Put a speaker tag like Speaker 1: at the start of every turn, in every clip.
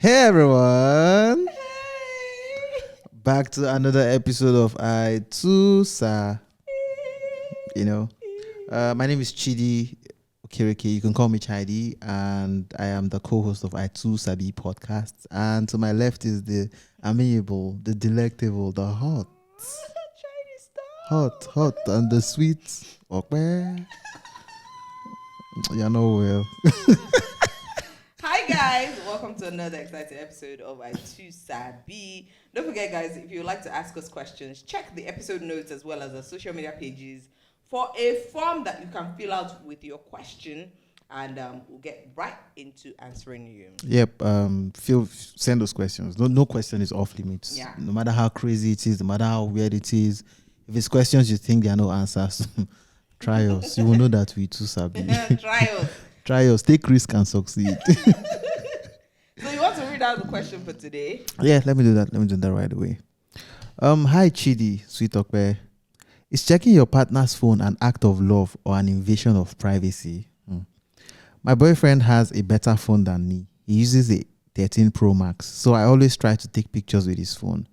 Speaker 1: Hey everyone,
Speaker 2: Hey.
Speaker 1: back to another episode of I Too Sa. My name is Chidi Okireke. You can call me Chidi, and I am the co-host of I Too Sabi podcast. And to my left is the amiable, the delectable, the hot, and the sweet. Okay, you know well.
Speaker 2: Hi guys, welcome to another exciting episode of I Too Sabi. Don't forget guys, if you would like to ask us questions, check the episode notes as well as our social media pages for a form that you can fill out with your question, and we'll get right into answering you.
Speaker 1: Yep. Send those questions. No question is off limits.
Speaker 2: Yeah.
Speaker 1: No matter how crazy it is, no matter how weird it is, if it's questions you think there are no answers, try us. You will know that we too sabi.
Speaker 2: Try us.
Speaker 1: Try us. Take risk and succeed.
Speaker 2: So you want to read out the question for today?
Speaker 1: Yeah, let me do that. Let me do that right away. Hi Chidi, SwitOpe. Is checking your partner's phone an act of love or an invasion of privacy? My boyfriend has a better phone than me. He uses a 13 Pro Max, so I always try to take pictures with his phone.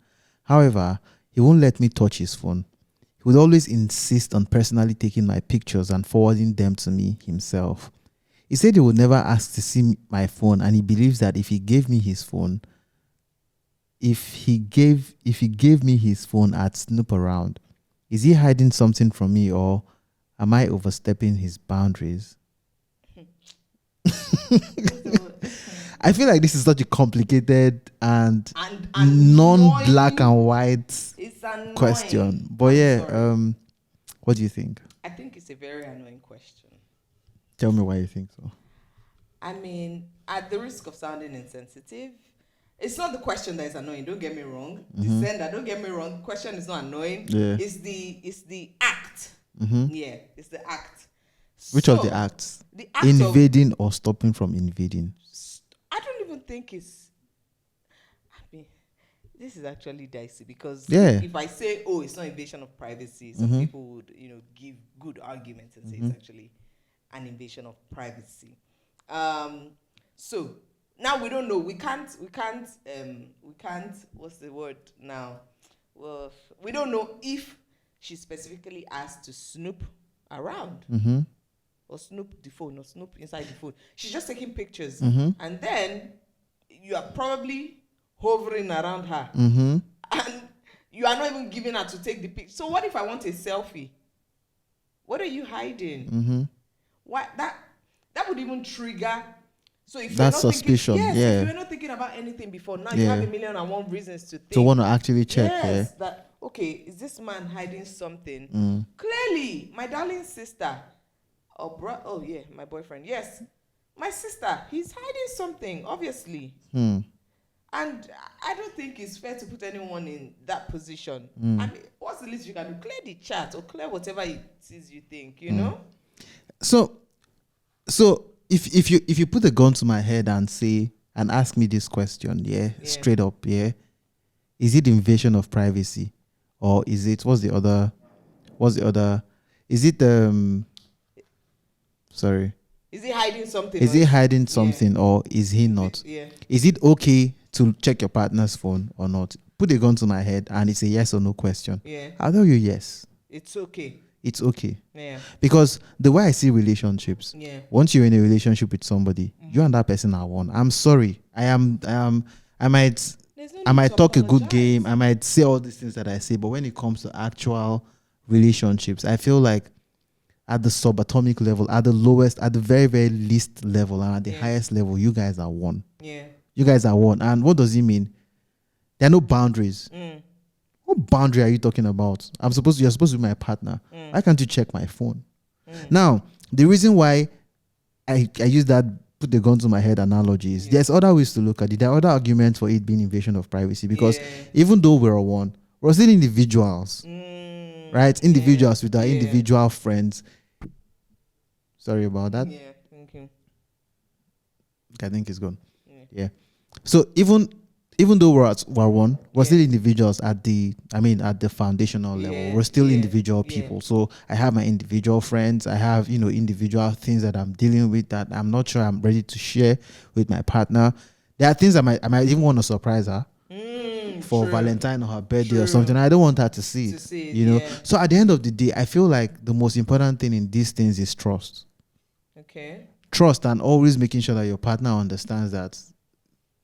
Speaker 1: However, he won't let me touch his phone. He would always insist on personally taking my pictures and forwarding them to me himself. He said he would never ask to see my phone, and he believes that if he gave me his phone, if he gave me his phone, I'd snoop around. Is he hiding something from me, or am I overstepping his boundaries? I feel like this is such a complicated and non-black and white question. But yeah, what do you think?
Speaker 2: I think it's a very annoying question.
Speaker 1: Tell me why you think so.
Speaker 2: I mean, at the risk of sounding insensitive, it's not the question that is annoying. Don't get me wrong. The sender, don't get me wrong. The question is not annoying.
Speaker 1: Yeah.
Speaker 2: It's the act. Yeah, it's the act.
Speaker 1: Which of the acts?
Speaker 2: The act
Speaker 1: invading or stopping from invading?
Speaker 2: I don't even think it's. I mean, this is actually dicey because if I say, "Oh, it's not invasion of privacy," some people would, give good arguments and say it's actually an invasion of privacy. So now we don't know. We can't. What's the word now? Well, we don't know if she specifically asked to snoop around. Or snoop the phone, or snoop inside the phone. She's just taking pictures. And then you are probably hovering around her. And you are not even giving her to take the picture. So what if I want a selfie? What are you hiding? Why that would even trigger. So if
Speaker 1: that's
Speaker 2: you're not
Speaker 1: suspicion.
Speaker 2: Thinking,
Speaker 1: yeah.
Speaker 2: If you're not thinking about anything before, now you have 1,000,001 reasons to think.
Speaker 1: To want to actually check.
Speaker 2: Yes, that okay, is this man hiding something? Clearly, my darling sister. Oh yeah, my boyfriend. Yes, my sister. He's hiding something, obviously. And I don't think it's fair to put anyone in that position. I mean, what's the least you can do? Clear the chat or clear whatever it is you think. You know.
Speaker 1: So if you put a gun to my head and ask me this question, straight up, is it invasion of privacy, or is it what's the other? Is it Sorry.
Speaker 2: Is he hiding something?
Speaker 1: Is he hiding something, or is he not?
Speaker 2: Yeah.
Speaker 1: Is it okay to check your partner's phone or not? Put a gun to my head and it's a yes or no question.
Speaker 2: Yeah.
Speaker 1: I'll tell you yes.
Speaker 2: It's okay.
Speaker 1: It's okay.
Speaker 2: Yeah.
Speaker 1: Because the way I see relationships, once you're in a relationship with somebody, you and that person are one. I'm sorry. I might talk a good game. I might say all these things that I say, but when it comes to actual relationships, I feel like at the subatomic level, at the lowest, at the very, very least level, and at the highest level, you guys are one.
Speaker 2: Yeah.
Speaker 1: You guys are one. And what does it mean? There are no boundaries. What boundary are you talking about? You're supposed to be my partner. Why can't you check my phone? Now, the reason why I use that put the gun to my head analogy is there's other ways to look at it. There are other arguments for it being invasion of privacy, because even though we're one, we're still individuals. Right? Individuals with our individual friends. Sorry about that.
Speaker 2: Yeah, thank you.
Speaker 1: I think it's gone. Yeah. So even though we're one, we're still individuals at the foundational level. We're still individual people. So I have my individual friends. I have, individual things that I'm dealing with that I'm not sure I'm ready to share with my partner. There are things I might even want to surprise her for
Speaker 2: true.
Speaker 1: Valentine or her birthday
Speaker 2: True.
Speaker 1: or something. I don't want her to see
Speaker 2: To
Speaker 1: it.
Speaker 2: see it,
Speaker 1: You know.
Speaker 2: yeah.
Speaker 1: So at the end of the day, I feel like the most important thing in these things is trust.
Speaker 2: Okay.
Speaker 1: Trust, and always making sure that your partner understands that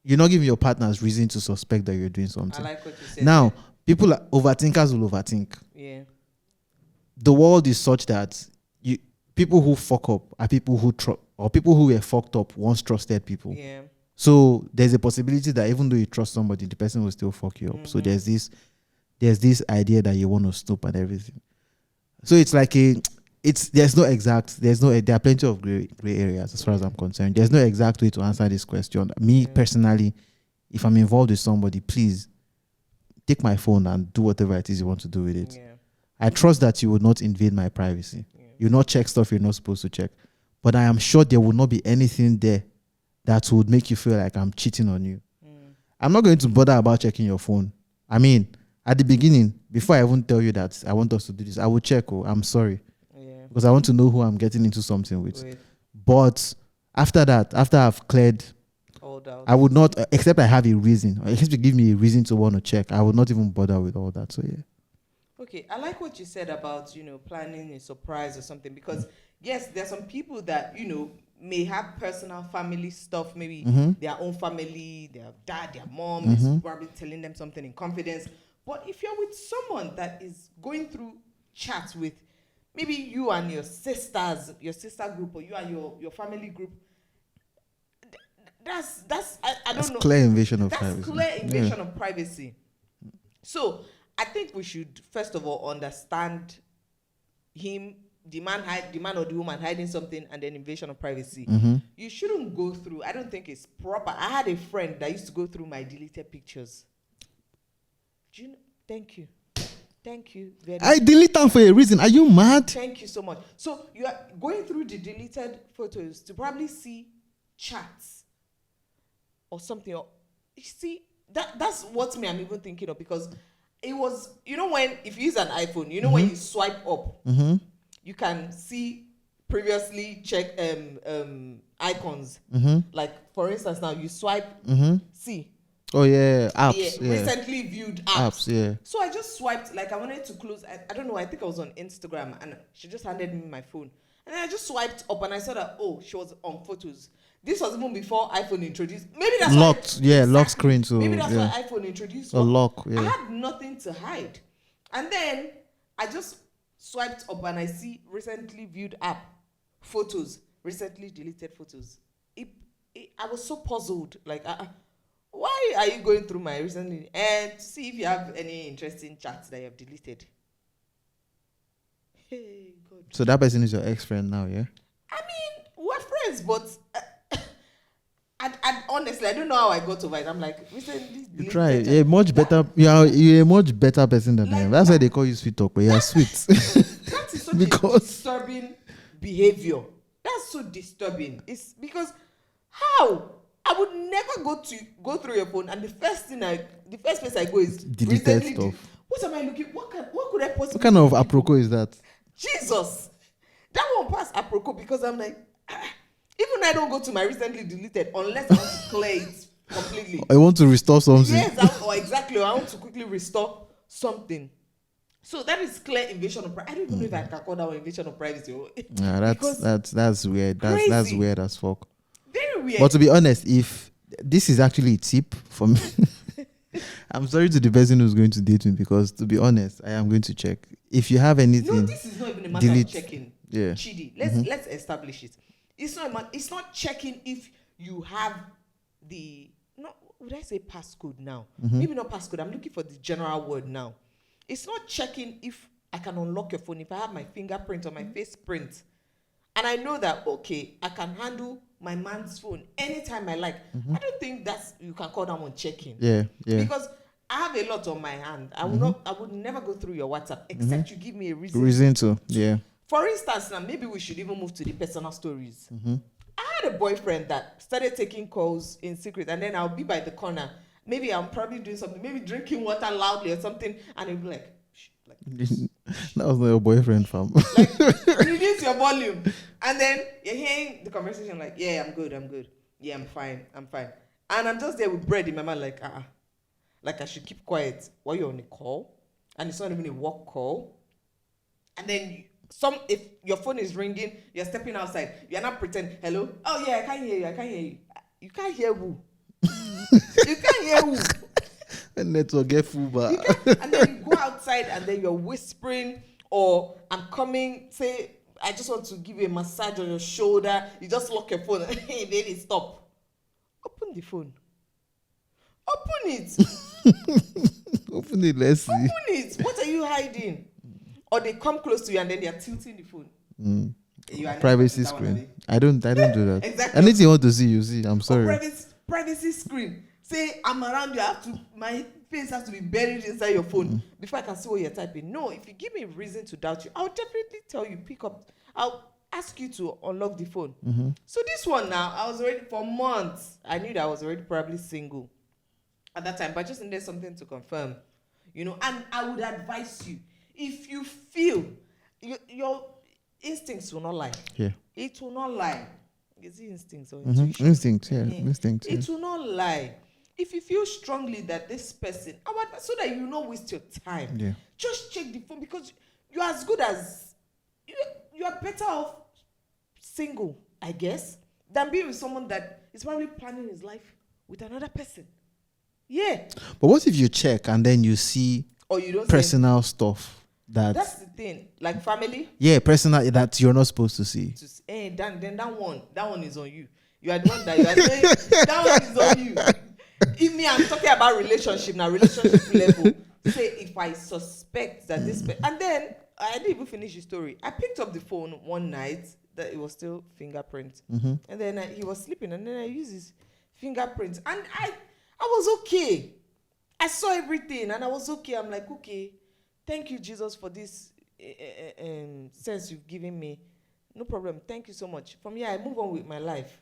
Speaker 1: you're not giving your partners reason to suspect that you're doing
Speaker 2: I
Speaker 1: something.
Speaker 2: like what you said.
Speaker 1: Now, overthinkers will overthink.
Speaker 2: Yeah.
Speaker 1: The world is such that people who fuck up are people who or people who were fucked up once trusted people.
Speaker 2: Yeah.
Speaker 1: So there's a possibility that even though you trust somebody, the person will still fuck you up. So there's this idea that you want to snoop and everything. So it's like there are plenty of gray areas as far as I'm concerned. There's no exact way to answer this question. Me personally, if I'm involved with somebody, please take my phone and do whatever it is you want to do with it.
Speaker 2: Yeah.
Speaker 1: I trust that you will not invade my privacy.
Speaker 2: Yeah.
Speaker 1: You will not check stuff you're not supposed to check. But I am sure there will not be anything there that would make you feel like I'm cheating on you. I'm not going to bother about checking your phone. I mean, at the beginning, before I even tell you that I want us to do this, I will check. I'm sorry.
Speaker 2: Yeah.
Speaker 1: Because I want to know who I'm getting into something with.
Speaker 2: Wait.
Speaker 1: But after that, after I've cleared,
Speaker 2: All doubts.
Speaker 1: I would not, except I have a reason, or except you give me a reason to want to check, I would not even bother with all that. So, yeah.
Speaker 2: Okay, I like what you said about, planning a surprise or something, because yes, there are some people that, may have personal family stuff, maybe their own family, their dad, their mom is probably telling them something in confidence. But if you're with someone that is going through chats with maybe you and your sisters, your sister group, or you and your family group, that's I don't know.
Speaker 1: Clear invasion of
Speaker 2: That's
Speaker 1: privacy.
Speaker 2: clear invasion of privacy. So I think we should first of all understand him, the man or the woman hiding something, and then invasion of privacy. You shouldn't go through. I don't think it's proper. I had a friend that used to go through my deleted pictures. Do you know? Thank you very much.
Speaker 1: I delete them for a reason. Are you mad?
Speaker 2: Thank you so much. So you are going through the deleted photos to probably see chats or something. Or you see that's what I'm even thinking of, because it was, if you use an iPhone, when you swipe up, you can see previously check icons. Like for instance, now you swipe, see.
Speaker 1: Oh yeah, apps. Yeah.
Speaker 2: Recently viewed apps.
Speaker 1: Yeah.
Speaker 2: So I just swiped, like I wanted to close. I don't know. I think I was on Instagram, and she just handed me my phone, and I just swiped up, and I saw that she was on photos. This was even before iPhone introduced. Maybe that's
Speaker 1: locked. Lock screen. So
Speaker 2: maybe that's why iPhone introduced.
Speaker 1: A lock. Yeah.
Speaker 2: I had nothing to hide, and then I just swiped up, and I see recently viewed app photos, recently deleted photos. I was so puzzled. Like, why are you going through my recently and see if you have any interesting chats that you have deleted? Hey, God.
Speaker 1: So that person is your ex-friend now, yeah?
Speaker 2: I mean, we're friends, but and honestly, I don't know how I got over it. I'm like, recently
Speaker 1: you try. You're much better. You're a much better person than I am. That's why they call you SwitOpe, but you're sweet.
Speaker 2: That is such
Speaker 1: because
Speaker 2: a disturbing behavior. That's so disturbing. It's because how? I would never go through your phone, and the first place I go is
Speaker 1: deleted stuff.
Speaker 2: What am I looking? What could I possibly?
Speaker 1: What kind of apropos is that?
Speaker 2: Jesus, that one passed apropos, because I'm like, even I don't go to my recently deleted unless I want to clear it completely.
Speaker 1: I want to restore something.
Speaker 2: Yes, exactly. I want to quickly restore something. So that is clear invasion of privacy. I don't even know if I can call that one invasion of privacy.
Speaker 1: Yeah, that's weird. That's weird as fuck.
Speaker 2: Very weird.
Speaker 1: But to be honest, if this is actually a tip for me, I'm sorry to the person who's going to date me, because to be honest, I am going to check. If you have anything,
Speaker 2: no, this is not even a matter of checking.
Speaker 1: Yeah.
Speaker 2: Chidi, let's establish it. It's not checking if you have would I say passcode now? Maybe not passcode. I'm looking for the general word now. It's not checking if I can unlock your phone, if I have my fingerprint or my face print. And I know that, okay, I can handle my man's phone anytime I like. I don't think you can call that one checking.
Speaker 1: Yeah.
Speaker 2: Because I have a lot on my hand. I would never go through your WhatsApp except you give me a reason.
Speaker 1: Reason to, yeah.
Speaker 2: For instance, now maybe we should even move to the personal stories. I had a boyfriend that started taking calls in secret, and then I'll be by the corner. Maybe I'm probably doing something, maybe drinking water loudly or something, and he'll be like,
Speaker 1: that was not your boyfriend, fam.
Speaker 2: Like, reduce your volume. And then you're hearing the conversation like, yeah, I'm good. Yeah, I'm fine. And I'm just there with bread in my mouth, like, like I should keep quiet while you're on a call. And it's not even a work call. And then if your phone is ringing, you're stepping outside, you're not pretending, hello? Oh yeah, I can't hear you. You can't hear who? You can't hear who?
Speaker 1: And network get full back.
Speaker 2: And then you go outside and then you're whispering, or I'm coming, say, I just want to give you a massage on your shoulder. You just lock your phone. Hey, baby, stop. Open the phone. Open it.
Speaker 1: Open it, let's see.
Speaker 2: Open it. What are you hiding? Or they come close to you and then they are tilting the phone.
Speaker 1: Privacy screen. I don't do that.
Speaker 2: Exactly.
Speaker 1: Anything you want to see, you see. I'm sorry.
Speaker 2: Privacy screen. Say I'm around you. My face has to be buried inside your phone before I can see what you're typing. No, if you give me a reason to doubt you, I'll definitely tell you, pick up. I'll ask you to unlock the phone. So this one now, I was already, for months, I knew that I was already probably single at that time, but I just needed something to confirm, and I would advise you, if you feel your instincts will not lie. Yeah. It will not lie. Is it instincts or intuition?
Speaker 1: Instinct, yeah. Instinct.
Speaker 2: It will not lie. If you feel strongly that this person, so that you not waste your time, just check the phone, because you're as good as, you are better off single, I guess, than being with someone that is probably planning his life with another person. Yeah.
Speaker 1: But what if you check and then you see
Speaker 2: or you don't
Speaker 1: personal stuff?
Speaker 2: That's the thing, like family.
Speaker 1: Yeah, personal that you're not supposed to see.
Speaker 2: Then that one is on you. You are the one that you are saying that one is on you. If me, I'm talking about relationship level. Say if I suspect that this and then I didn't even finish the story. I picked up the phone one night that it was still fingerprint, and then he was sleeping, and then I used his fingerprint, and I was okay. I saw everything, and I was okay. I'm like, okay. Thank you, Jesus, for this sense you've given me. No problem. Thank you so much. From here, I move on with my life.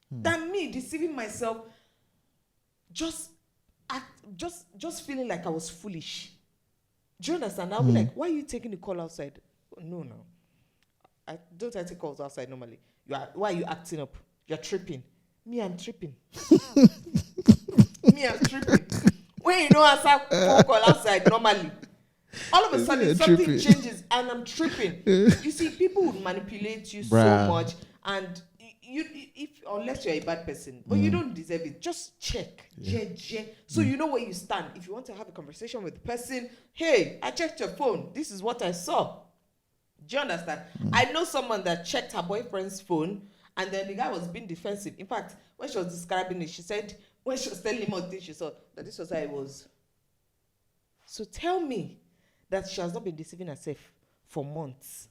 Speaker 2: Than me deceiving myself, just feeling like I was foolish. Do you understand? I'll be like, why are you taking the call outside? No. I take calls outside normally. Why are you acting up? You're tripping. Me, I'm tripping. Me, I'm tripping. When you don't answer phone call outside normally, all of a sudden something changes and I'm tripping. You see, people would manipulate you so much, and unless you're a bad person, but you don't deserve it. Just check. So you know where you stand. If you want to have a conversation with the person, hey, I checked your phone. This is what I saw. Do you understand? I know someone that checked her boyfriend's phone, and then the guy was being defensive. In fact, when she was describing it, she said, when she was telling him what she saw, that this was how it was. So tell me that she has not been deceiving herself for months.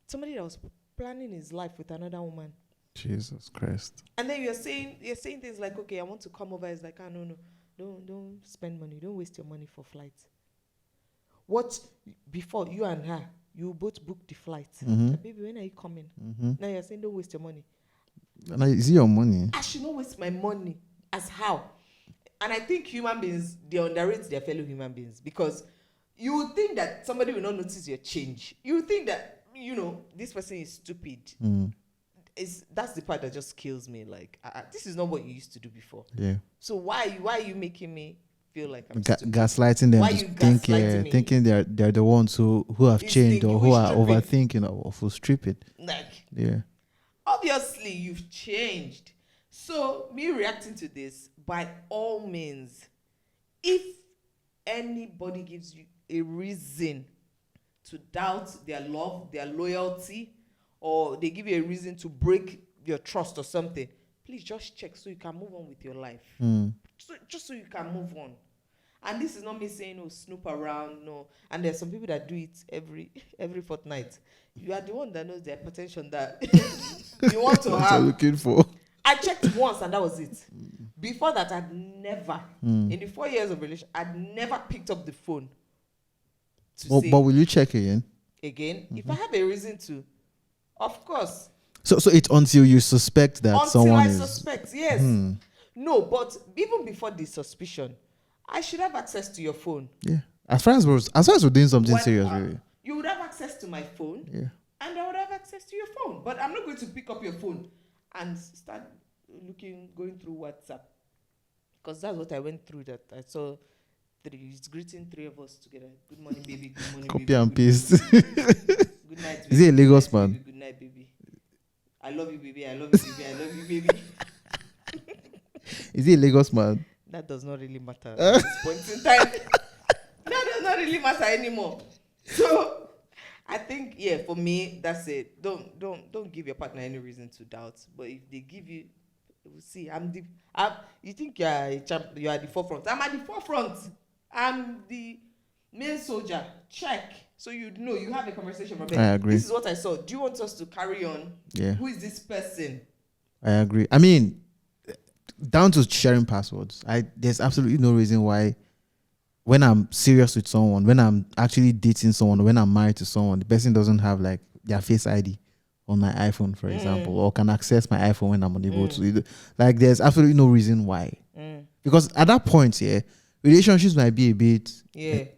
Speaker 2: Somebody that was planning his life with another woman.
Speaker 1: Jesus Christ.
Speaker 2: And then you're saying things like, okay, I want to come over. It's like, no. Don't spend money. Don't waste your money for flights. What, before you and her, you both booked the flight. Baby, when are you coming? Now you're saying don't waste your money.
Speaker 1: Is it your money?
Speaker 2: I should not waste my money. As how? And I think human beings, they underrate their fellow human beings, because you would think that somebody will not notice your change. You would think that, this person is stupid. That's the part that just kills me. Like, this is not what you used to do before. Yeah. So why are you making me feel like I'm stupid?
Speaker 1: Gaslighting them, thinking they're the ones who have changed, or who are overthinking, or feel stupid.
Speaker 2: Obviously you've changed. So me reacting to this, by all means, if anybody gives you a reason to doubt their love, their loyalty, or they give you a reason to break your trust or something, please just check so you can move on with your life. Just so you can move on. And this is not me saying, snoop around, no. And there's some people that do it every fortnight. You are the one that knows the hypertension that you want to have.
Speaker 1: Looking for.
Speaker 2: I checked once and that was it. Before that, I'd never, in the 4 years of relationship, I'd never picked up the phone to say.
Speaker 1: But will you check again?
Speaker 2: If I have a reason to, of course.
Speaker 1: So it's until you suspect that someone is.
Speaker 2: Until I suspect, yes. No, but even before the suspicion, I should have access to your phone.
Speaker 1: Yeah. As far as we're doing something serious, really.
Speaker 2: You would have access to my phone.
Speaker 1: Yeah.
Speaker 2: And I would have access to your phone. But I'm not going to pick up your phone and start going through WhatsApp, because that's what I went through. That I saw it's greeting three of us together. Good morning, baby. Good morning,
Speaker 1: Copy
Speaker 2: baby.
Speaker 1: and
Speaker 2: Good
Speaker 1: paste.
Speaker 2: Good night, baby.
Speaker 1: Is he a Lagos
Speaker 2: Good night,
Speaker 1: man?
Speaker 2: baby. Good night, baby. I love you, baby. I love you, baby. I love you, baby.
Speaker 1: Is he a Lagos man?
Speaker 2: That does not really matter at this point in time. That does not really matter anymore. So I think, yeah, for me, that's it. Don't give your partner any reason to doubt. But if they give you, we'll see. You think you are a champ, you are at the forefront. I'm at the forefront. I'm the main soldier. Check. So you know, you have a conversation about it.
Speaker 1: I agree.
Speaker 2: This is what I saw. Do you want us to carry on?
Speaker 1: Yeah.
Speaker 2: Who is this person?
Speaker 1: I agree. I mean, down to sharing passwords. There's absolutely no reason why, when I'm serious with someone, when I'm actually dating someone, when I'm married to someone, the person doesn't have like their Face ID on my iPhone, for example, or can access my iPhone when I'm unable to. Like, there's absolutely no reason why. Because at that point, yeah, relationships might be a bit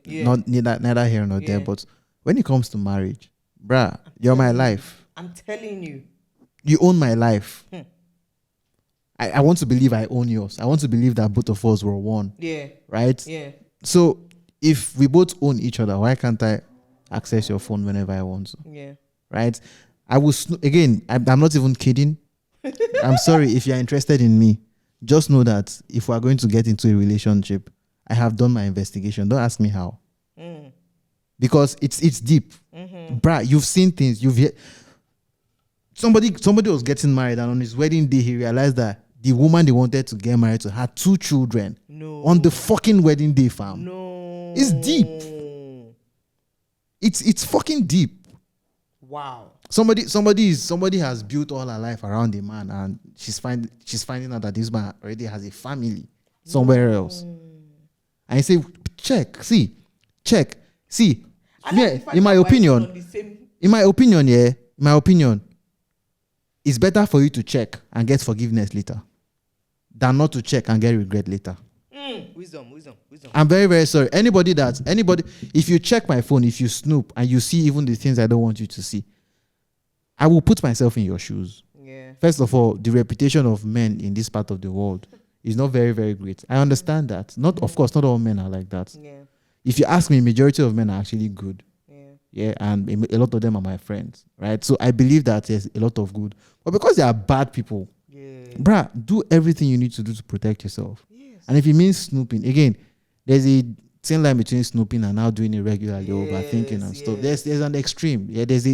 Speaker 1: not neither here nor there. But when it comes to marriage, bruh, you're my life.
Speaker 2: I'm telling you.
Speaker 1: You own my life. I want to believe I own yours. I want to believe that both of us were one. Yeah. Right? Yeah. So if we both own each other, why can't I access your phone whenever I want to? Yeah. Right? I will again, I'm not even kidding. I'm sorry if you're interested in me. Just know that if we're going to get into a relationship, I have done my investigation. Don't ask me how. Because it's deep. Bruh, you've seen things. Somebody was getting married, and on his wedding day, he realized that the woman they wanted to get married to had 2 children. No. On the fucking wedding day, fam. No. It's deep. It's fucking deep. Wow. Somebody has built all her life around a man, and she's finding out that this man already has a family somewhere else. And you say, check. Yeah, in my opinion, it's better for you to check and get forgiveness later than not to check and get regret later. Wisdom. I'm very, very sorry. Anybody, if you check my phone, if you snoop and you see even the things I don't want you to see, I will put myself in your shoes. Yeah. First of all, the reputation of men in this part of the world is not very, very great. I understand that. Of course, not all men are like that. Yeah. If you ask me, majority of men are actually good. Yeah, and a lot of them are my friends, right? So I believe that there's a lot of good. But because they are bad people, bruh, do everything you need to do to protect yourself. Yes. And if it means snooping, again, there's a thin line between snooping and now doing it regularly, overthinking and stuff. There's an extreme. Yeah, there's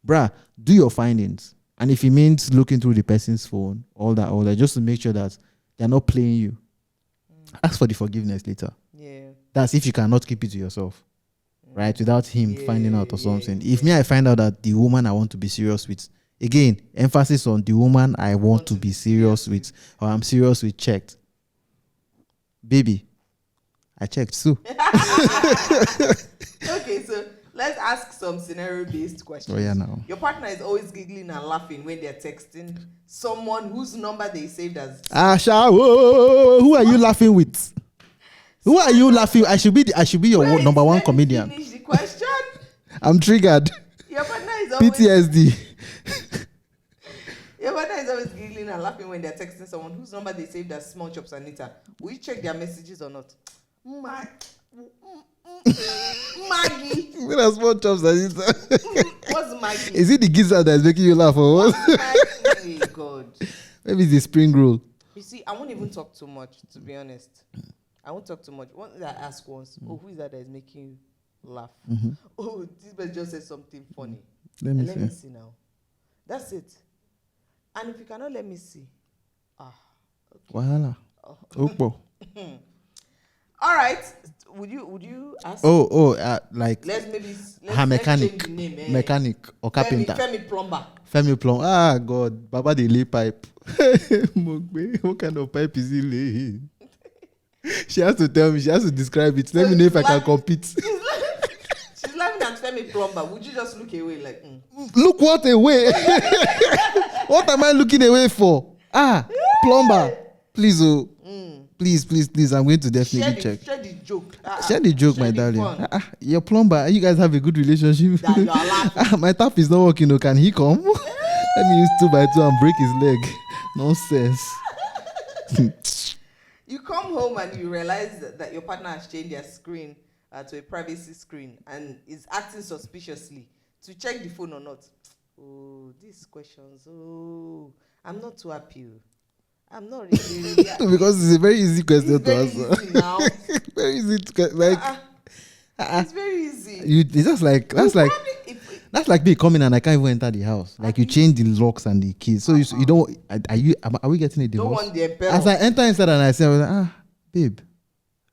Speaker 1: bruh, do your findings. And if it means looking through the person's phone, all that, just to make sure that they're not playing you, ask for the forgiveness later. Yeah. That's if you cannot keep it to yourself. Right, without him finding out or something. If me, I find out that the woman I want to be serious with, again, emphasis on the woman I want to be serious with, or I'm serious with, checked. Baby, I checked too.
Speaker 2: Okay, so let's ask some scenario-based questions.
Speaker 1: Oh yeah, now.
Speaker 2: Your partner is always giggling and laughing when they're texting someone whose number they saved as.
Speaker 1: Who are you laughing with? Who are you laughing? I should be your number one comedian.
Speaker 2: Finish the question.
Speaker 1: I'm triggered.
Speaker 2: Your partner is always
Speaker 1: PTSD.
Speaker 2: Your partner is always giggling and laughing when they're texting someone whose number they saved as Small Chops Anita. Will you check their messages or not? Maggie.
Speaker 1: When are Small Chops Anita?
Speaker 2: What's Maggie?
Speaker 1: Is it the gizzard that is making you laugh or what?
Speaker 2: Oh God.
Speaker 1: Maybe it's the spring roll.
Speaker 2: You see, I won't even talk too much, to be honest. I won't talk too much. Once I ask once, who is that is making you laugh? Oh, this person just said something funny. Let me see now. That's it. And if you cannot let me see, okay.
Speaker 1: Wahala. Oh.
Speaker 2: All right. Would you ask?
Speaker 1: Like
Speaker 2: let's
Speaker 1: mechanic,
Speaker 2: change the name,
Speaker 1: mechanic or carpenter.
Speaker 2: Femi plumber.
Speaker 1: Femi plumber. Ah God, Baba they lay pipe. What kind of pipe is he laying? She has to tell me. She has to describe it. Let me know if I can compete.
Speaker 2: She's laughing at Femi plumber. Would you just look away like?
Speaker 1: Look what away? What am I looking away for? Plumber. Please, please. I'm going to definitely check.
Speaker 2: Share the joke.
Speaker 1: Share the joke, my darling. Your plumber. You guys have a good relationship.
Speaker 2: You are laughing.
Speaker 1: My tap is not working. Can he come? Let me use 2x2 and break his leg. Nonsense.
Speaker 2: You come home and you realize that your partner has changed their screen to a privacy screen and is acting suspiciously to check the phone or not. Oh, these questions. Oh, I'm not too happy. I'm not really happy.
Speaker 1: Because it's a very easy question
Speaker 2: It's
Speaker 1: to
Speaker 2: very
Speaker 1: answer.
Speaker 2: easy now.
Speaker 1: Very easy to get, like.
Speaker 2: It's very easy.
Speaker 1: It's just like that's like
Speaker 2: Probably,
Speaker 1: that's like me coming and I can't even enter the house. Like you change the locks and the keys, so you don't. Are we getting a
Speaker 2: don't
Speaker 1: divorce?
Speaker 2: want the emperor.
Speaker 1: As I enter inside and I say, babe,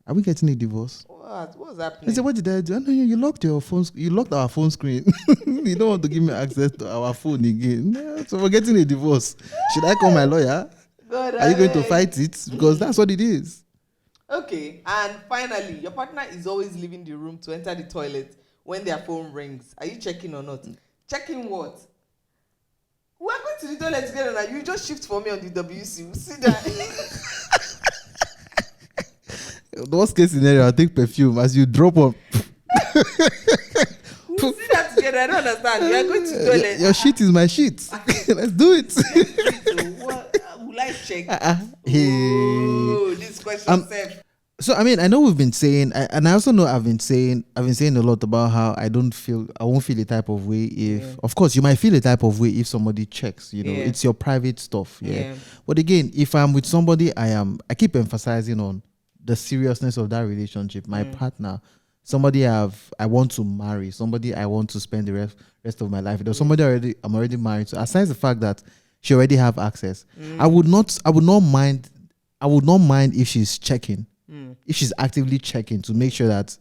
Speaker 1: are we getting a divorce?
Speaker 2: What's
Speaker 1: I
Speaker 2: happening?
Speaker 1: said, what did I do? I know you locked your phone. You locked our phone screen. You don't want to give me access to our phone again. No, so we're getting a divorce. Should I call my lawyer?
Speaker 2: God,
Speaker 1: Are you going to fight it? Because that's what it is.
Speaker 2: Okay, and finally, your partner is always leaving the room to enter the toilet when their phone rings. Are you checking or not? Checking what? We're going to the toilet together now. You just shift for me on the WC. We'll see that.
Speaker 1: The worst case scenario, I'll take perfume as you drop up.
Speaker 2: We'll see that together. I don't understand. We are going to the toilet.
Speaker 1: Your shit is my shit. Let's do it.
Speaker 2: So what? Will I check? Oh, this question safe.
Speaker 1: So I mean, I know we've been saying, and I also know I've been saying a lot about how I won't feel the type of way if, of course, you might feel a type of way if somebody checks. You know, it's your private stuff. Yeah. But again, if I'm with somebody, I keep emphasizing on the seriousness of that relationship. My partner, somebody I want to marry, somebody I want to spend the rest of my life. There's somebody I'm already married to. Aside the fact that she already have access, I would not mind if she's checking. If she's actively checking to make sure that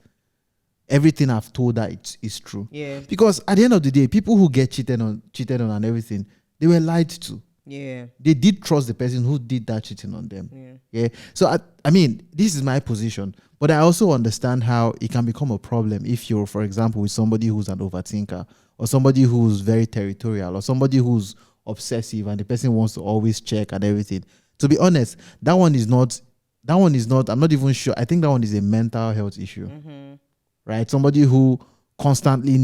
Speaker 1: everything I've told her is true. Yeah. Because at the end of the day, people who get cheated on and everything, they were lied to. Yeah. They did trust the person who did that cheating on them. Yeah. So I mean, this is my position, but I also understand how it can become a problem if you're, for example, with somebody who's an overthinker, or somebody who's very territorial, or somebody who's obsessive and the person wants to always check and everything. To be honest, that one is not, I'm not even sure. I think that one is a mental health issue, right? Somebody who constantly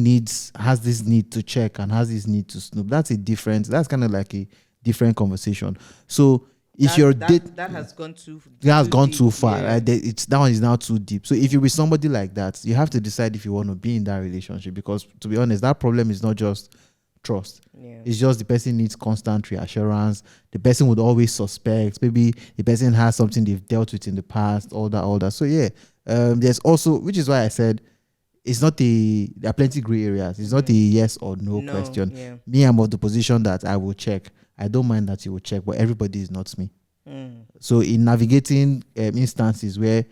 Speaker 1: has this need to check and has this need to snoop. That's kind of like a different conversation. So if that has gone too far, right? That one is now too deep. So if you're with somebody like that, you have to decide if you want to be in that relationship, because to be honest, that problem is not just trust. It's just the person needs constant reassurance. The person would always suspect. Maybe the person has something they've dealt with in the past, all that. So there's also, which is why I said it's not there are plenty gray areas. It's not a yes or no question. Me, I'm of the position that I will check. I don't mind that you will check, but everybody is not me. So in navigating instances where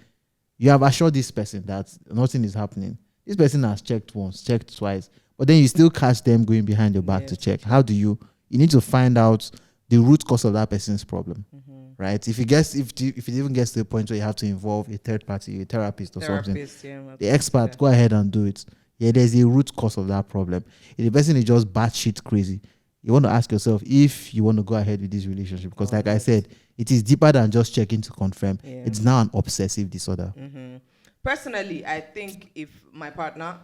Speaker 1: you have assured this person that nothing is happening, this person has checked once, checked twice, but then you still catch them going behind your back to check. How do you need to find out the root cause of that person's problem, right? If it even gets to the point where you have to involve a third party, a therapist or something, the expert, go ahead and do it. Yeah, there's a root cause of that problem. If the person is just batshit crazy, you want to ask yourself if you want to go ahead with this relationship, because like I said, it is deeper than just checking to confirm. It's now an obsessive disorder.
Speaker 2: Personally, I think if my partner,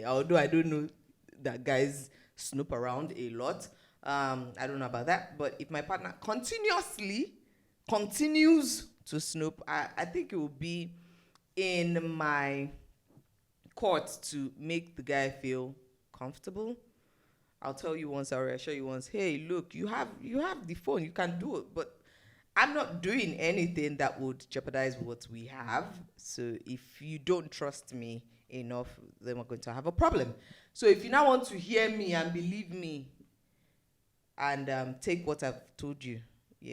Speaker 2: although I don't know that guys snoop around a lot, I don't know about that, but if my partner continues to snoop, I think it will be in my court to make the guy feel comfortable. I'll tell you once, I'll reassure you once, hey, look, you have the phone, you can do it, but I'm not doing anything that would jeopardize what we have. So if you don't trust me enough, then we're going to have a problem. So if you now want to hear me and believe me and take what I've told you,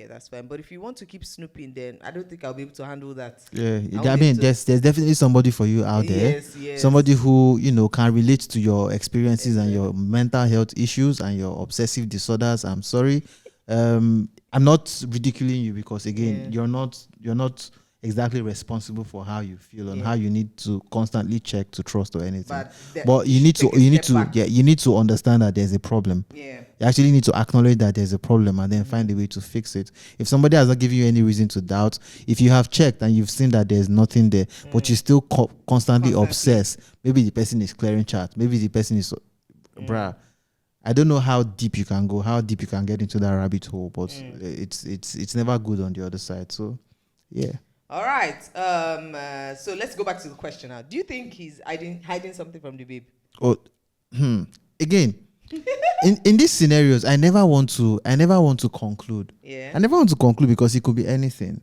Speaker 2: that's fine. But if you want to keep snooping, then I don't think I'll be able to handle that.
Speaker 1: There's definitely somebody for you out there. Yes. Somebody who, can relate to your experiences and your mental health issues and your obsessive disorders. I'm sorry. I'm not ridiculing you, because again, you're not exactly responsible for how you feel and how you need to constantly check to trust or anything. But you need to understand that there's a problem. You actually need to acknowledge that there's a problem and then find a way to fix it. If somebody has not given you any reason to doubt, if you have checked and you've seen that there's nothing there, but you still constantly obsessed, maybe the person is clearing chat, maybe the person is bruh, I don't know how deep you can go, how deep you can get into that rabbit hole, but it's never good on the other side. So, yeah.
Speaker 2: All right. So let's go back to the question now. Do you think he's hiding something from the babe?
Speaker 1: Oh, again, in these scenarios, I never want to conclude.
Speaker 2: Yeah.
Speaker 1: I never want to conclude because it could be anything.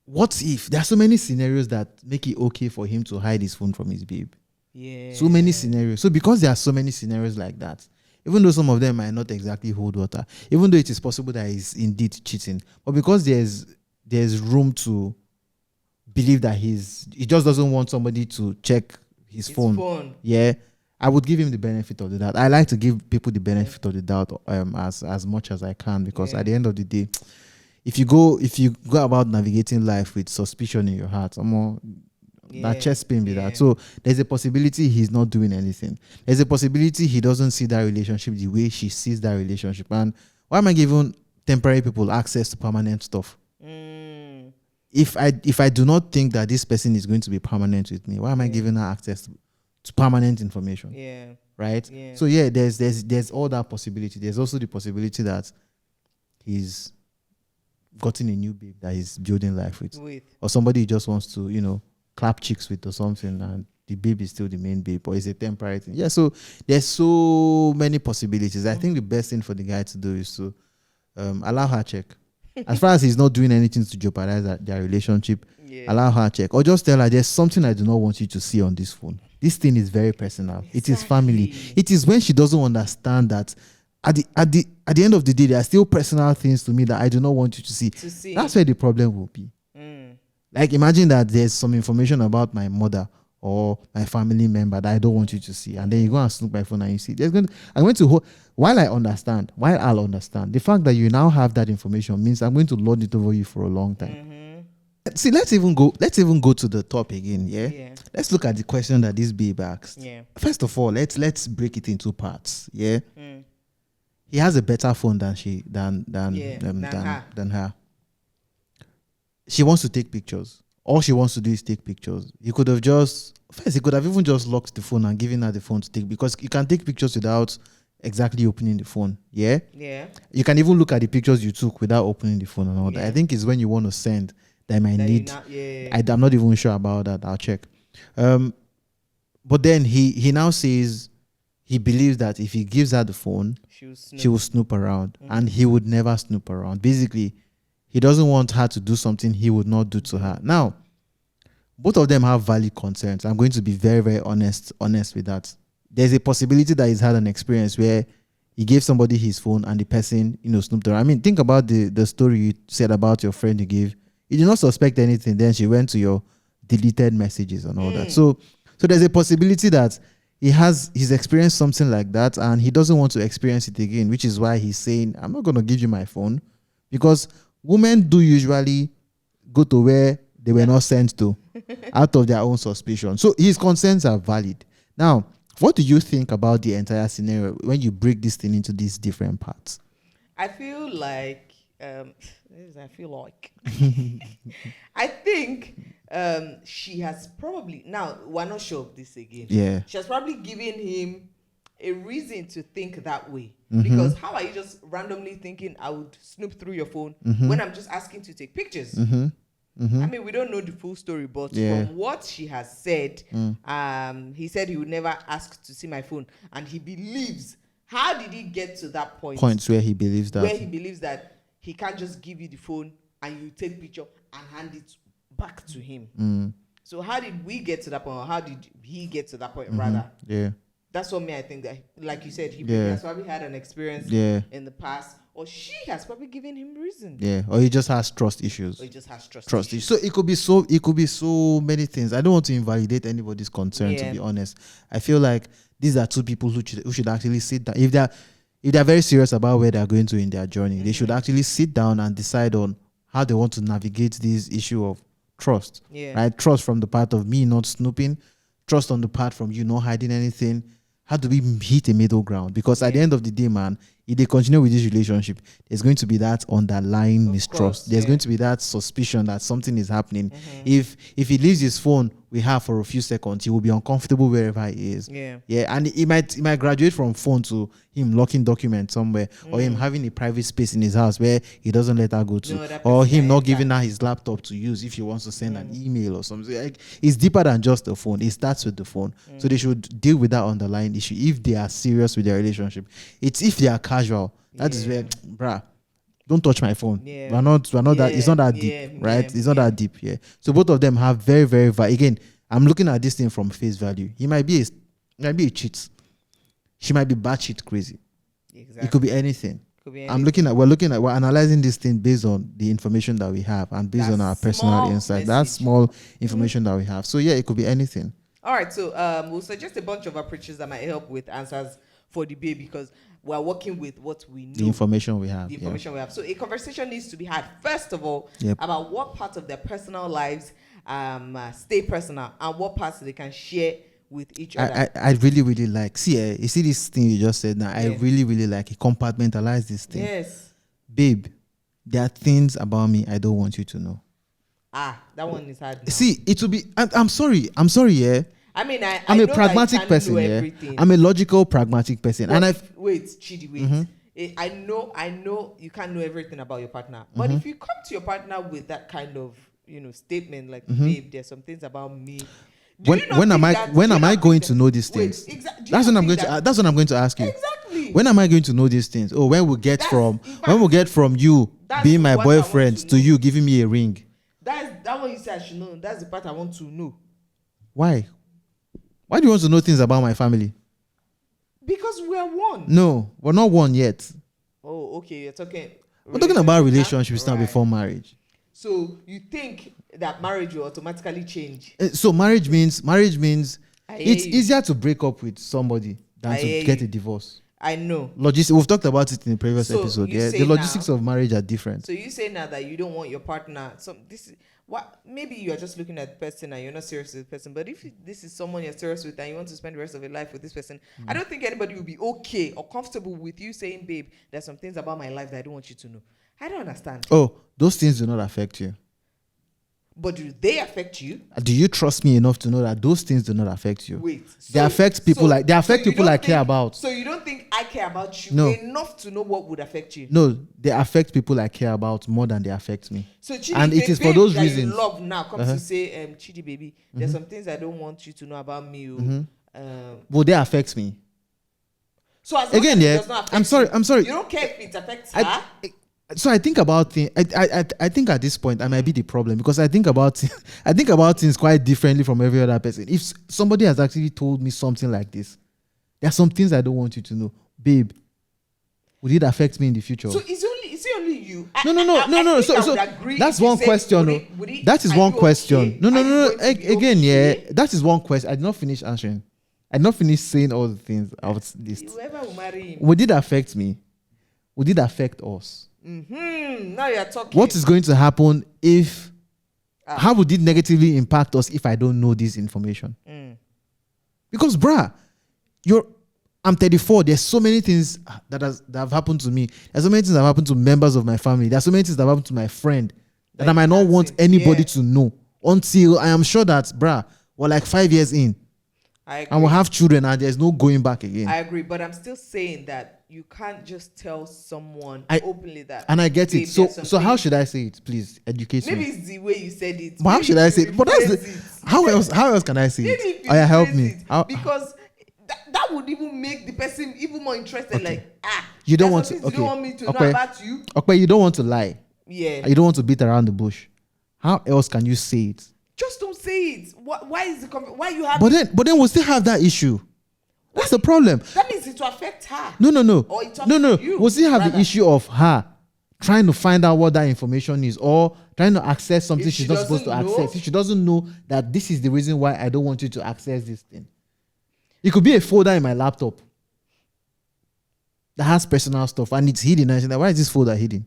Speaker 1: What if there are so many scenarios that make it okay for him to hide his phone from his babe?
Speaker 2: Yeah.
Speaker 1: So many scenarios. So because there are so many scenarios like that, even though some of them might not exactly hold water, even though it is possible that he's indeed cheating, but because there's room to believe that he just doesn't want somebody to check his phone. Yeah, I would give him the benefit of the doubt. I like to give people the benefit of the doubt as much as I can, because at the end of the day, if you go about navigating life with suspicion in your heart, that chest pain be that. So there's a possibility he's not doing anything. There's a possibility he doesn't see that relationship the way she sees that relationship. And why am I giving temporary people access to permanent stuff? If I do not think that this person is going to be permanent with me, why am I giving her access to permanent information?
Speaker 2: Yeah.
Speaker 1: Right?
Speaker 2: Yeah.
Speaker 1: So there's all that possibility. There's also the possibility that he's gotten a new babe that he's building life with. Or somebody he just wants to, clap cheeks with or something, and the babe is still the main babe, or is a temporary thing. Yeah, so there's so many possibilities. I think the best thing for the guy to do is to allow her check. As far as he's not doing anything to jeopardize their relationship, allow her check. Or just tell her, there's something I do not want you to see on this phone. This thing is very personal. Exactly. It is family. It is when she doesn't understand that at the end of the day, there are still personal things to me that I do not want you to see. That's where the problem will be. Like, imagine that there's some information about my mother or my family member that I don't want you to see, and then you go and snoop my phone and you see. While I'll understand, the fact that you now have that information means I'm going to lord it over you for a long time. See, let's even go to the top again. Yeah. Let's look at the question that this babe asked. First of all, let's break it into parts. Yeah. He has a better phone than her. She wants to take pictures. All she wants to do is take pictures. He could have even just locked the phone and given her the phone to take, because you can take pictures without exactly opening the phone. Yeah. You can even look at the pictures you took without opening the phone and all that. I think it's when you want to send that might need. I'm not even sure about that. I'll check. But then he now says he believes that if he gives her the phone, she will snoop around, and he would never snoop around. Basically, he doesn't want her to do something he would not do to her. Now, both of them have valid concerns. I'm going to be very, very honest with that. There's a possibility that he's had an experience where he gave somebody his phone and the person, snooped around. I mean, think about the story you said about your friend you gave. You did not suspect anything. Then she went to your deleted messages and all that. So there's a possibility that he's experienced something like that, and he doesn't want to experience it again, which is why he's saying, I'm not going to give you my phone, because women do usually go to where they were not sent to out of their own suspicion. So his concerns are valid. Now, what do you think about the entire scenario when you break this thing into these different parts?
Speaker 2: I think she has probably, now we're not sure of this again.
Speaker 1: Yeah.
Speaker 2: She has probably given him a reason to think that way. Because how are you just randomly thinking I would snoop through your phone when I'm just asking to take pictures? I mean, we don't know the full story, but from what she has said, he said he would never ask to see my phone, and he believes. How did he get to that point?
Speaker 1: Points where he believes that.
Speaker 2: Where he believes that he can't just give you the phone and you take picture and hand it back to him. So how did we get to that point, or how did he get to that point, rather?
Speaker 1: Yeah.
Speaker 2: That's what I think that, like you said, he has probably had an experience in the past, or she has probably given him reason.
Speaker 1: Yeah, or he just has trust issues. Trust issues. So it could be so many things. I don't want to invalidate anybody's concern, to be honest. I feel like these are two people who should actually sit down. If they're very serious about where they're going to in their journey, they should actually sit down and decide on how they want to navigate this issue of trust. Right? Trust from the part of me not snooping, trust on the part from you not hiding anything. How do we hit a middle ground? Because at the end of the day, man, if they continue with this relationship, there's going to be that underlying mistrust.
Speaker 2: Course,
Speaker 1: There's
Speaker 2: yeah.
Speaker 1: going to be that suspicion that something is happening. If he leaves his phone with her for a few seconds, he will be uncomfortable wherever he is. Yeah, and he might graduate from phone to him locking documents somewhere, or him having a private space in his house where he doesn't let her go to, or him not giving her his laptop to use if he wants to send an email or something. Like, it's deeper than just the phone. It starts with the phone. So they should deal with that underlying issue if they are serious with their relationship. It's if they are casual. That is where, bruh, don't touch my phone. We're not that. It's not that deep, right? It's not that deep. Yeah. So both of them have very, very again. I'm looking at this thing from face value. He might be a cheat. She might be batshit crazy. Exactly. It could be anything. We're analyzing this thing based on the information that we have and based on our personal insight. That's small information that we have. So yeah, it could be anything.
Speaker 2: All right, so we'll suggest a bunch of approaches that might help with answers for the baby, because we're working with what we know.
Speaker 1: The information we have.
Speaker 2: So a conversation needs to be had, first of all, about what parts of their personal lives stay personal and what parts they can share with each other.
Speaker 1: I really, really like. You see this thing you just said now? I really, really like it. Compartmentalize this thing.
Speaker 2: Yes.
Speaker 1: Babe, there are things about me I don't want you to know.
Speaker 2: That one is hard now.
Speaker 1: See, it will be... I'm sorry, yeah.
Speaker 2: I mean,
Speaker 1: I'm a pragmatic person, yeah. I'm a logical, pragmatic person.
Speaker 2: But
Speaker 1: and
Speaker 2: wait, Chidi, wait. I know you can't know everything about your partner. But if you come to your partner with that kind of, statement like, babe, there's some things about me.
Speaker 1: When am I going to know these things? That's what I'm going to ask you.
Speaker 2: Exactly.
Speaker 1: When am I going to know these things? Oh, when we get from you being my boyfriend to you giving me a ring.
Speaker 2: That one you say I should know. That's the part I want to know.
Speaker 1: Why? Why do you want to know things about my family?
Speaker 2: Because we are one.
Speaker 1: No, we're not one yet.
Speaker 2: Oh, okay. You're talking.
Speaker 1: We're talking about relationships now before marriage.
Speaker 2: So you think that marriage will automatically change?
Speaker 1: So marriage means it's easier to break up with somebody than to get a divorce.
Speaker 2: I know.
Speaker 1: We've talked about it in the previous episode. Yeah, the logistics of marriage are different.
Speaker 2: So you say now that you don't want your partner. So this is what maybe you are just looking at the person and you're not serious with the person. But if this is someone you're serious with and you want to spend the rest of your life with this person, I don't think anybody will be okay or comfortable with you saying, babe, there's some things about my life that I don't want you to know. I don't understand.
Speaker 1: Oh, those things do not affect you.
Speaker 2: But do they affect you?
Speaker 1: Do you trust me enough to know that those things do not affect you?
Speaker 2: Wait.
Speaker 1: They affect people I care about.
Speaker 2: So you don't think I care about you enough to know what would affect you?
Speaker 1: No, they affect people I care about more than they affect me.
Speaker 2: So Chidi,
Speaker 1: and it is for those reasons.
Speaker 2: You love now comes to say, Chidi baby, there's some things I don't want you to know about me.
Speaker 1: Well, they affect me.
Speaker 2: So as again, it does not affect
Speaker 1: I'm sorry.
Speaker 2: You don't care if it affects her?
Speaker 1: So I think about things. I think at this point I might be the problem because I think about things quite differently from every other person. If somebody has actually told me something like this, there are some things I don't want you to know, babe. Would it affect me in the future?
Speaker 2: So is it only you?
Speaker 1: No. So that's one question. That is one question. No. Again, yeah, that is one question. I did not finish answering. I did not finish saying all the things I was list.
Speaker 2: Whoever will marry him.
Speaker 1: Would it affect me? Would it affect us?
Speaker 2: Now you're talking.
Speaker 1: What is going to happen if? How would it negatively impact us if I don't know this information? Because, bruh, I'm 34. There's so many things that have happened to me. There's so many things that have happened to members of my family. There's so many things that have happened to my friend that I might not want anybody to know until I am sure that, bruh, we're like 5 years in. And we'll have children and there's no going back again.
Speaker 2: I agree, but I'm still saying that you can't just tell someone openly that.
Speaker 1: And I get it. So how should I say it? Please educate me.
Speaker 2: Maybe it's the way you said it.
Speaker 1: But how should I say it? But how else can I say it? Oh, yeah, help me.
Speaker 2: Because that would even make the person even more interested.
Speaker 1: Okay.
Speaker 2: Like,
Speaker 1: you don't want to.
Speaker 2: Okay. You don't want me to know about you.
Speaker 1: Okay, you don't want to lie.
Speaker 2: Yeah.
Speaker 1: You don't want to beat around the bush. How else can you say it?
Speaker 2: Just don't say it. Why is it? Why you have?
Speaker 1: But then we'll still have that issue. That's the problem.
Speaker 2: That means it will affect her.
Speaker 1: No.
Speaker 2: Or it no. You,
Speaker 1: we'll still have the issue of her trying to find out what that information is, or trying to access something she's not supposed to access. If she doesn't know that this is the reason why I don't want you to access this thing. It could be a folder in my laptop that has personal stuff and it's hidden. And I say, why is this folder hidden?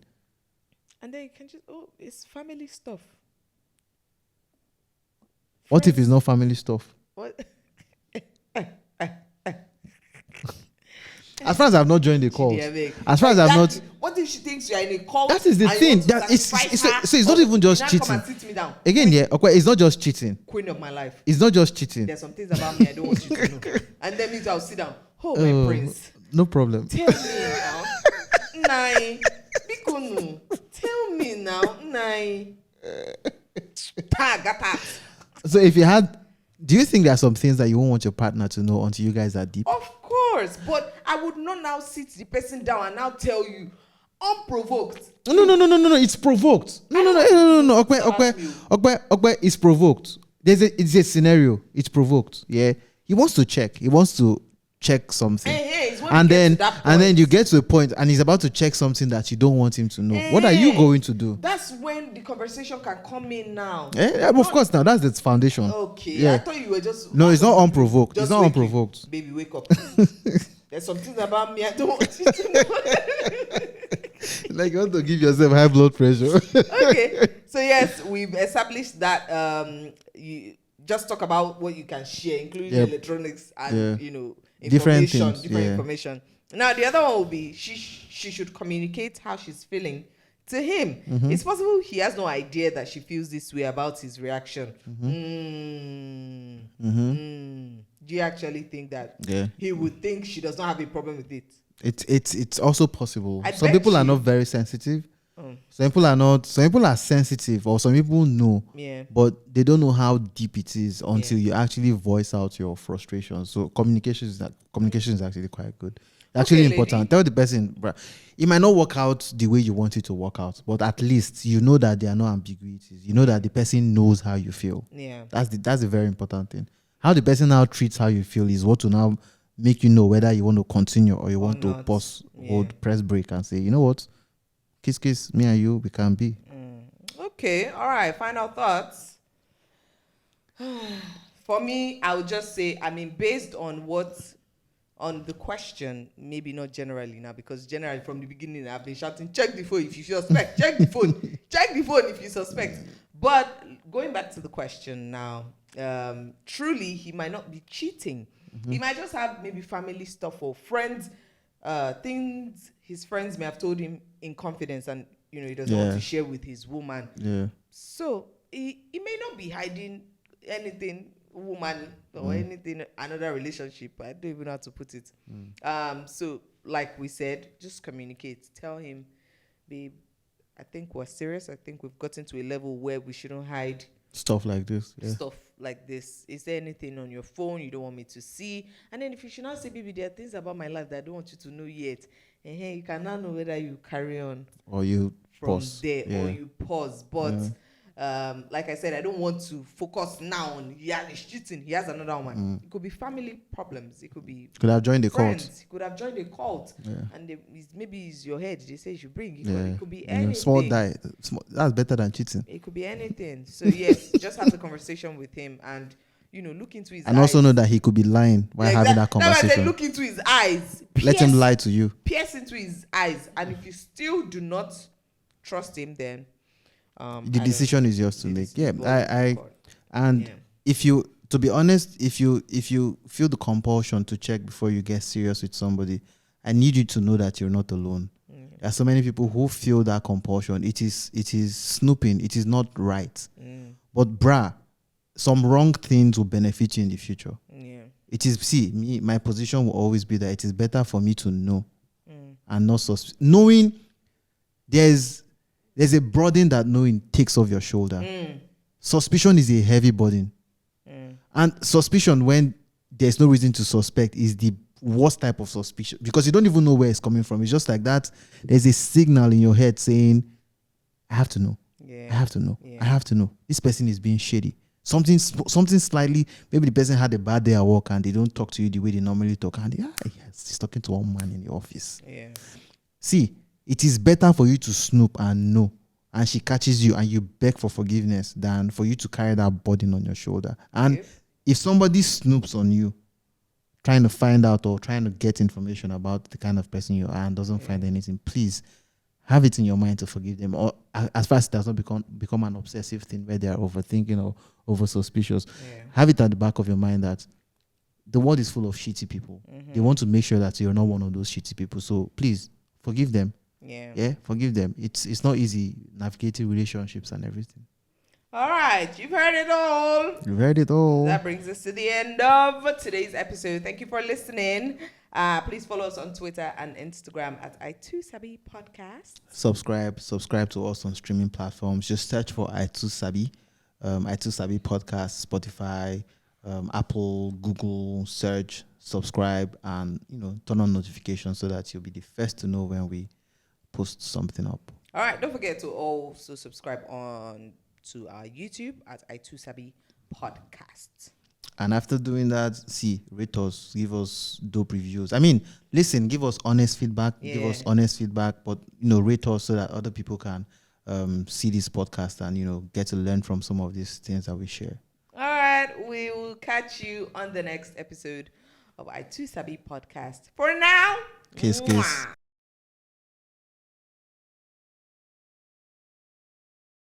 Speaker 2: And then you can just, it's family stuff.
Speaker 1: What if it's not family stuff?
Speaker 2: What?
Speaker 1: As far as I've not joined the calls. As far as I've not.
Speaker 2: What if she thinks you are in a call?
Speaker 1: That is the thing. That it's not even just cheating.
Speaker 2: Come and sit me down.
Speaker 1: Again, yeah, okay, it's not just cheating.
Speaker 2: Queen of my life.
Speaker 1: It's not just cheating.
Speaker 2: There's some things about me I don't want you to know. And then means I'll sit down. Oh, my prince.
Speaker 1: No problem.
Speaker 2: Tell me now. Nai. Bikunu. Tell me now. Nai.
Speaker 1: So if you had, do you think there are some things that you won't want your partner to know until you guys are deep?
Speaker 2: Of course, but I would not now sit the person down and now tell you unprovoked.
Speaker 1: No. It's provoked. No. Okay. It's provoked. It's a scenario. It's provoked. Yeah. He wants to check. He wants to check something. And then you get to a point and he's about to check something that you don't want him to know. What are you going to do?
Speaker 2: That's when the conversation can come in now.
Speaker 1: Of course, now that's the foundation.
Speaker 2: Okay. Yeah. I thought you were just.
Speaker 1: No, it's not unprovoked. It's not unprovoked.
Speaker 2: Baby, wake up. There's something about me I don't want you to know.
Speaker 1: Like you want to give yourself high blood pressure.
Speaker 2: Okay. So yes, we've established that you just talk about what you can share, including electronics and
Speaker 1: different
Speaker 2: information. Now the other one will be she should communicate how she's feeling to him. Mm-hmm. It's possible he has no idea that she feels this way about his reaction. Do you actually think that he would think she does not have a problem with it?
Speaker 1: It's also possible. Some people are not very sensitive. Some people are sensitive, or some people know, but they don't know how deep it is until you actually voice out your frustration. So communication is actually quite good. Actually important. Lady. Tell the person, bruh, it might not work out the way you want it to work out, but at least you know that there are no ambiguities. You know that the person knows how you feel. Yeah, that's a very important thing. How the person now treats how you feel is what will now make you know whether you want to continue or you want to pause, hold, press break, and say, you know what, kiss, me and you, we can be.
Speaker 2: Okay, all right. Final thoughts. For me, I would just say, based on the question, maybe not generally now, because generally from the beginning I've been shouting, check the phone if you suspect, check the phone, check the phone if you suspect. But going back to the question now, truly he might not be cheating. He might just have maybe family stuff or friends, things his friends may have told him in confidence, and he doesn't want to share with his woman. Yeah. So he may not be hiding anything, woman or anything, another relationship. I don't even know how to put it. So like we said, just communicate. Tell him, babe, I think we're serious. I think we've gotten to a level where we shouldn't hide
Speaker 1: stuff like this.
Speaker 2: Is there anything on your phone you don't want me to see? And then if you should not say, baby, there are things about my life that I don't want you to know yet, and you can now know whether you carry on
Speaker 1: or you
Speaker 2: from
Speaker 1: pause.
Speaker 2: There or you pause. But like I said, I don't want to focus now on he's cheating, he has another one. It could be family problems. It could be
Speaker 1: have joined the cult.
Speaker 2: He could have joined a cult. And maybe it's your head. They say you should bring. It could be anything.
Speaker 1: Small die. That's better than cheating.
Speaker 2: It could be anything. So yes, just have the conversation with him and look into his eyes.
Speaker 1: And also know that he could be lying while having that conversation.
Speaker 2: Now I said look into his eyes.
Speaker 1: Let him lie to you.
Speaker 2: Pierce into his eyes. And if you still do not trust him, then
Speaker 1: the decision is yours to make. If you, to be honest, if you feel the compulsion to check before you get serious with somebody, I need you to know that you're not alone. There are so many people who feel that compulsion. It is snooping. It is not right. But some wrong things will benefit you in the future. It is, my position will always be that it is better for me to know and not knowing. There's a burden that knowing takes off your shoulder. Suspicion is a heavy burden. And suspicion, when there's no reason to suspect, is the worst type of suspicion, because you don't even know where it's coming from. It's just like that. There's a signal in your head saying, I have to know. I have to know. I have to know. This person is being shady. Something slightly, maybe the person had a bad day at work and they don't talk to you the way they normally talk. And he's talking to one man in the office. See, it is better for you to snoop and know, and she catches you and you beg for forgiveness, than for you to carry that burden on your shoulder. And if somebody snoops on you, trying to find out or trying to get information about the kind of person you are and doesn't find anything, please have it in your mind to forgive them. Or as far as it does not become an obsessive thing where they are overthinking or over suspicious, have it at the back of your mind that the world is full of shitty people. They want to make sure that you're not one of those shitty people. So please forgive them. Yeah, forgive them. It's not easy navigating relationships and everything.
Speaker 2: All right, you've heard it all.
Speaker 1: You've heard it all.
Speaker 2: That brings us to the end of today's episode. Thank you for listening. Please follow us on Twitter and Instagram at I2Sabi Podcast.
Speaker 1: Subscribe to us on streaming platforms. Just search for I2Sabi, I2Sabi Podcast, Spotify, Apple, Google. Search, subscribe, and turn on notifications so that you'll be the first to know when we post something up.
Speaker 2: All right, don't forget to also subscribe on to our YouTube at I2Sabi Podcast.
Speaker 1: And after doing that, rate us, give us dope reviews. I mean, listen, give us honest feedback.
Speaker 2: Yeah.
Speaker 1: Give us honest feedback, but rate us so that other people can see this podcast and get to learn from some of these things that we share.
Speaker 2: All right, we will catch you on the next episode of I2Sabi Podcast. For now,
Speaker 1: Kiss.